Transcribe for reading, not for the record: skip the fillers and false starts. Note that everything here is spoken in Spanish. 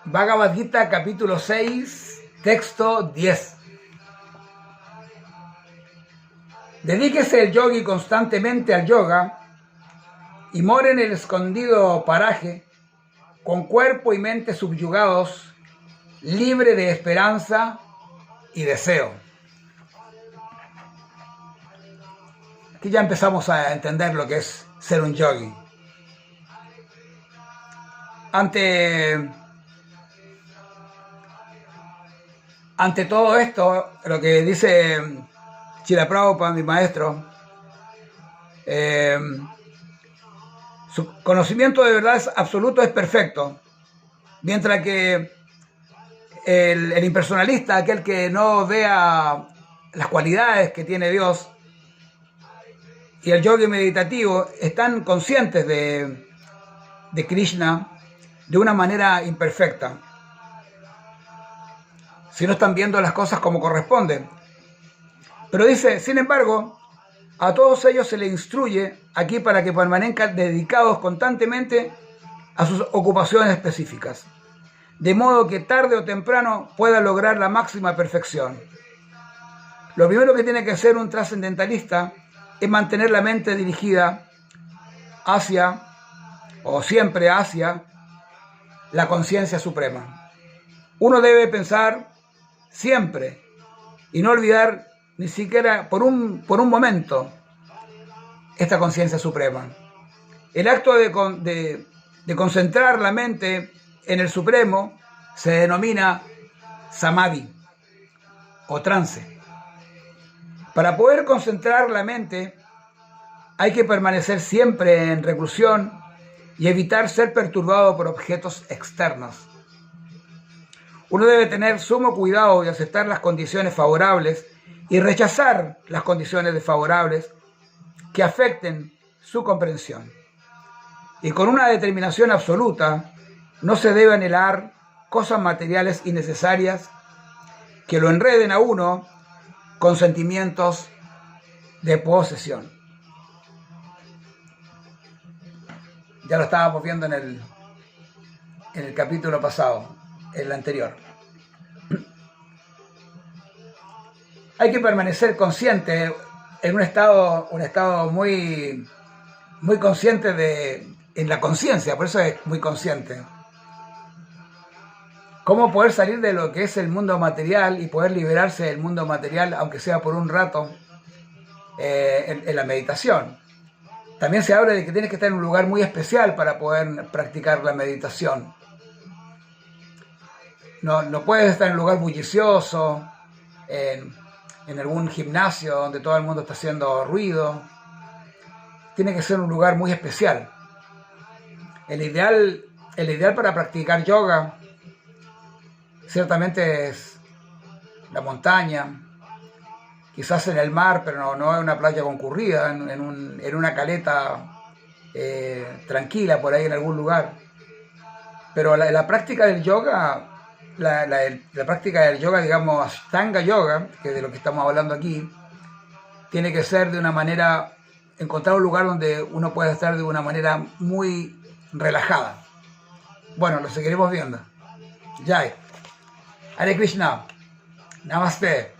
Bhagavad Gita, capítulo 6, texto 10. Dedíquese el yogi constantemente al yoga y more en el escondido paraje, con cuerpo y mente subyugados, libre de esperanza y deseo. Aquí ya empezamos a entender lo que es ser un yogi. Ante todo esto, lo que dice Srila Prabhupada, mi maestro, su conocimiento de verdad es absoluto, es perfecto, mientras que el impersonalista, aquel que no vea las cualidades que tiene Dios, y el yogi meditativo están conscientes de Krishna de una manera imperfecta, si no están viendo las cosas como corresponden. Pero dice, sin embargo, a todos ellos se les instruye aquí para que permanezcan dedicados constantemente a sus ocupaciones específicas, de modo que tarde o temprano puedan lograr la máxima perfección. Lo primero que tiene que hacer un trascendentalista es mantener la mente dirigida hacia, o siempre hacia, la conciencia suprema. Uno debe pensar siempre y no olvidar ni siquiera por un momento esta conciencia suprema. El acto de concentrar la mente en el Supremo se denomina samadhi o trance. Para poder concentrar la mente hay que permanecer siempre en reclusión y evitar ser perturbado por objetos externos. Uno debe tener sumo cuidado de aceptar las condiciones favorables y rechazar las condiciones desfavorables que afecten su comprensión. Y con una determinación absoluta, no se debe anhelar cosas materiales innecesarias que lo enreden a uno con sentimientos de posesión. Ya lo estábamos viendo en el capítulo pasado, el anterior. Hay que permanecer consciente en un estado muy consciente en la conciencia, por eso es muy consciente. Cómo poder salir de lo que es el mundo material y poder liberarse del mundo material, aunque sea por un rato, en la meditación. También se habla de que tienes que estar en un lugar muy especial para poder practicar la meditación. No puedes estar en un lugar bullicioso, en algún gimnasio donde todo el mundo está haciendo ruido. Tiene que ser un lugar muy especial. El ideal para practicar yoga ciertamente es la montaña, quizás en el mar, pero no en una playa concurrida, en una caleta tranquila por ahí en algún lugar. Pero la práctica del yoga, la práctica del yoga, digamos, Ashtanga Yoga, que es de lo que estamos hablando aquí, tiene que ser de una manera, encontrar un lugar donde uno pueda estar de una manera muy relajada. Bueno, lo seguiremos viendo. Jai. Hare Krishna. Namaste.